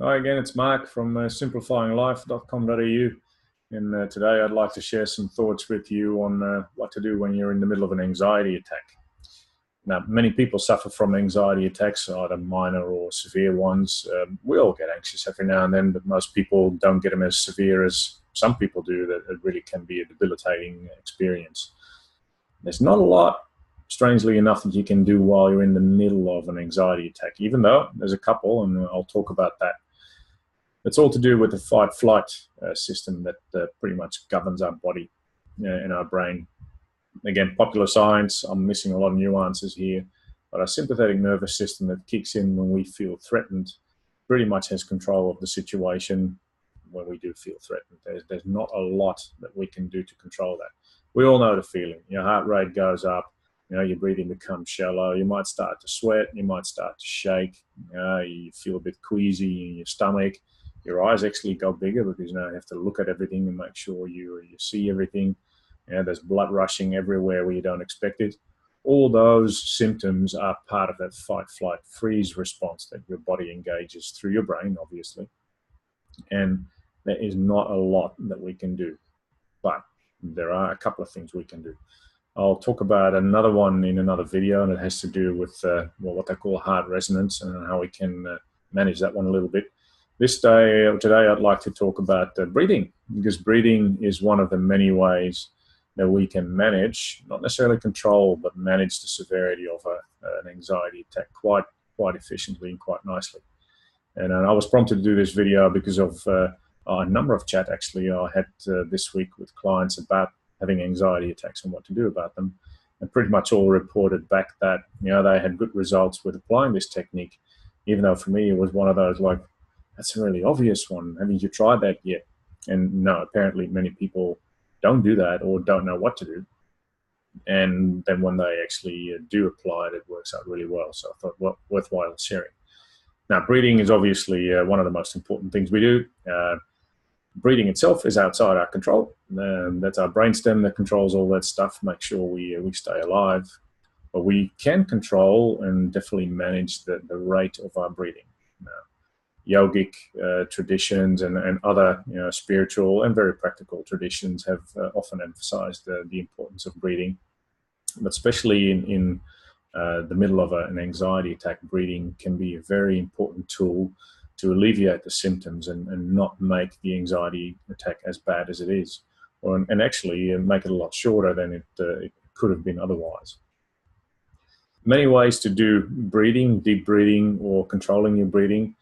Hi again, it's Mark from simplifyinglife.com.au, and today I'd like to share some thoughts with you on what to do when you're in the middle of an anxiety attack. Now, many people suffer from anxiety attacks, either minor or severe ones. We all get anxious every now and then, but most people don't get them as severe as some people do. That it really can be a debilitating experience. There's not a lot, strangely enough, that you can do while you're in the middle of an anxiety attack, even though there's a couple, and I'll talk about that. It's all to do with the fight flight system that pretty much governs our body and our brain. Again, popular science, I'm missing a lot of nuances here, but our sympathetic nervous system that kicks in when we feel threatened pretty much has control of the situation when we do feel threatened. There's not a lot that we can do to control that. We all know the feeling. Your heart rate goes up, your breathing becomes shallow, you might start to sweat, you might start to shake, you feel a bit queasy in your stomach, your eyes actually go bigger because now you have to look at everything and make sure you see everything. There's blood rushing everywhere where you don't expect it. All those symptoms are part of that fight, flight, freeze response that your body engages through your brain, obviously. And there is not a lot that we can do, but there are a couple of things we can do. I'll talk about another one in another video, and it has to do with what they call heart resonance and how we can manage that one a little bit. Today, I'd like to talk about breathing, because breathing is one of the many ways that we can manage, not necessarily control, but manage the severity of an anxiety attack quite efficiently and quite nicely. And I was prompted to do this video because of a number of chat actually I had this week with clients about having anxiety attacks and what to do about them. And pretty much all reported back that they had good results with applying this technique, even though for me it was one of those like, that's a really obvious one. Haven't you tried that yet? And no, apparently many people don't do that or don't know what to do. And then when they actually do apply it, it works out really well. So I thought, well, worthwhile sharing. Now, breathing is obviously one of the most important things we do. Breathing itself is outside our control. That's our brainstem that controls all that stuff, make sure we stay alive. But we can control and definitely manage the rate of our breathing. Now, yogic traditions and other spiritual and very practical traditions have often emphasized the importance of breathing, but especially in the middle of an anxiety attack, breathing can be a very important tool to alleviate the symptoms and not make the anxiety attack as bad as it is, and actually make it a lot shorter than it could have been otherwise. Many ways to do breathing, deep breathing or controlling your breathing.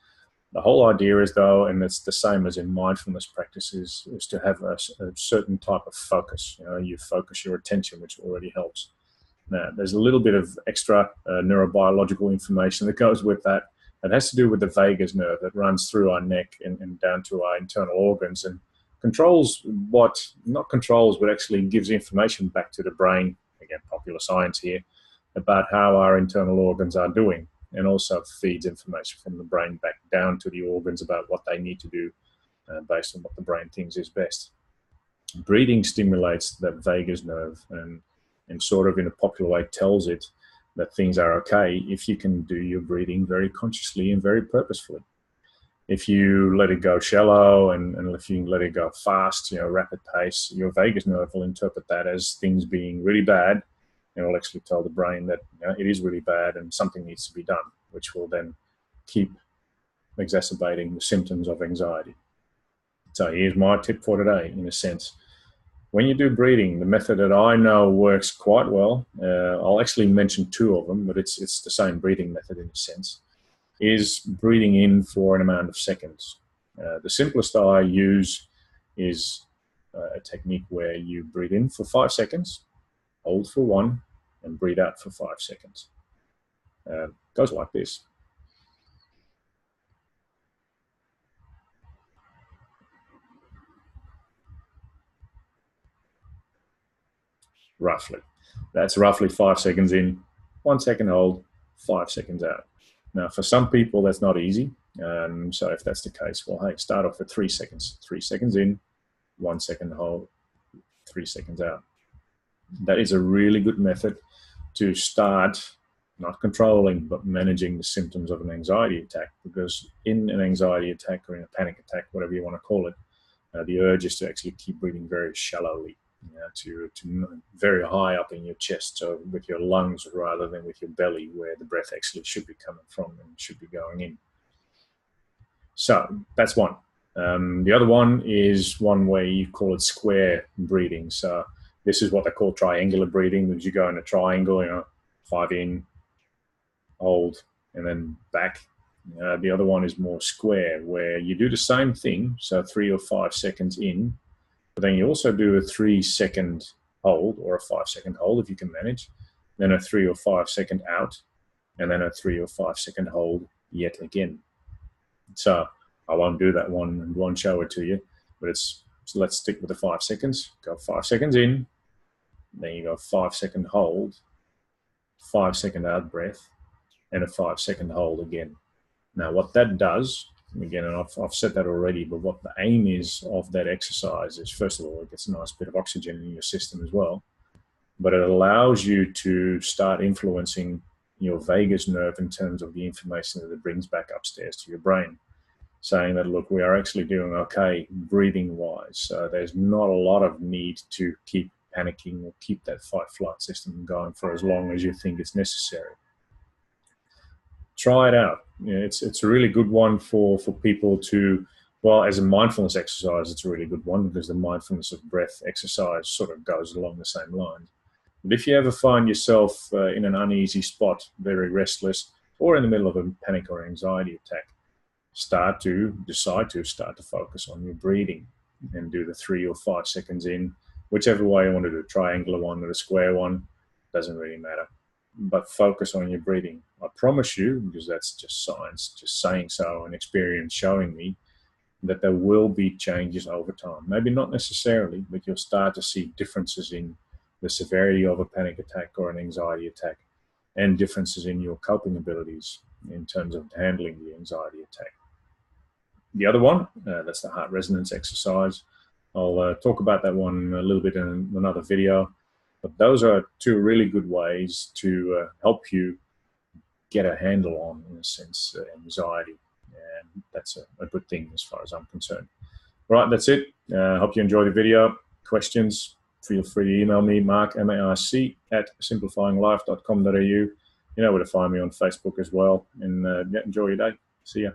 The whole idea is, though, and it's the same as in mindfulness practices, is to have a certain type of focus. You focus your attention, which already helps. Now, there's a little bit of extra neurobiological information that goes with that. It has to do with the vagus nerve that runs through our neck and down to our internal organs and controls not controls, but actually gives information back to the brain. Again, popular science here, about how our internal organs are doing, and also feeds information from the brain back down to the organs about what they need to do based on what the brain thinks is best. Breathing stimulates that vagus nerve and sort of in a popular way tells it that things are okay if you can do your breathing very consciously and very purposefully. If you let it go shallow and if you let it go fast, rapid pace, your vagus nerve will interpret that as things being really bad, and will actually tell the brain that it is really bad and something needs to be done, which will then keep exacerbating the symptoms of anxiety. So here's my tip for today, in a sense. When you do breathing, the method that I know works quite well, I'll actually mention two of them, but it's the same breathing method in a sense, is breathing in for an amount of seconds. The simplest I use is a technique where you breathe in for 5 seconds, hold for 1, and breathe out for 5 seconds. Goes like this. Roughly. That's roughly 5 seconds in, 1 second hold, 5 seconds out. Now, for some people, that's not easy. So if that's the case, well, hey, start off with 3 seconds. 3 seconds in, 1 second hold, 3 seconds out. That is a really good method to start not controlling, but managing the symptoms of an anxiety attack. Because in an anxiety attack or in a panic attack, whatever you want to call it, the urge is to actually keep breathing very shallowly, to very high up in your chest, so with your lungs rather than with your belly, where the breath actually should be coming from and should be going in. So that's one. The other one is one where you call it square breathing. So this is what they call triangular breathing, because you go in a triangle, 5 in, hold, and then back. The other one is more square, where you do the same thing, so 3 or 5 seconds in, but then you also do a 3-second hold or a 5-second hold if you can manage, then a 3 or 5 second out, and then a 3 or 5 second hold yet again. So I won't do that one and won't show it to you, but so let's stick with the 5 seconds. Go 5 seconds in, then you go 5-second hold, 5-second out breath, and a 5-second hold again. Now, what that does, again, and I've said that already, but what the aim is of that exercise is, first of all, it gets a nice bit of oxygen in your system as well, but it allows you to start influencing your vagus nerve in terms of the information that it brings back upstairs to your brain, saying that, look, we are actually doing okay breathing-wise. So there's not a lot of need to keep panicking or keep that fight-flight system going for as long as you think it's necessary. Try it out. It's a really good one for people to, well, as a mindfulness exercise, it's a really good one, because the mindfulness of breath exercise sort of goes along the same line. But if you ever find yourself in an uneasy spot, very restless, or in the middle of a panic or anxiety attack, decide to start to focus on your breathing and do the 3 or 5 seconds in, whichever way you want to do, a triangular one or a square one, doesn't really matter. But focus on your breathing. I promise you, because that's just science, just saying so, and experience showing me, that there will be changes over time. Maybe not necessarily, but you'll start to see differences in the severity of a panic attack or an anxiety attack, and differences in your coping abilities in terms of handling the anxiety attack. The other one, that's the heart resonance exercise. I'll talk about that one a little bit in another video. But those are 2 really good ways to help you get a handle on, in a sense, anxiety. And that's a good thing as far as I'm concerned. Right, that's it. Hope you enjoy the video. Questions, feel free to email me, Mark, M-A-R-C, @simplifyinglife.com.au. You know where to find me on Facebook as well. And enjoy your day. See ya.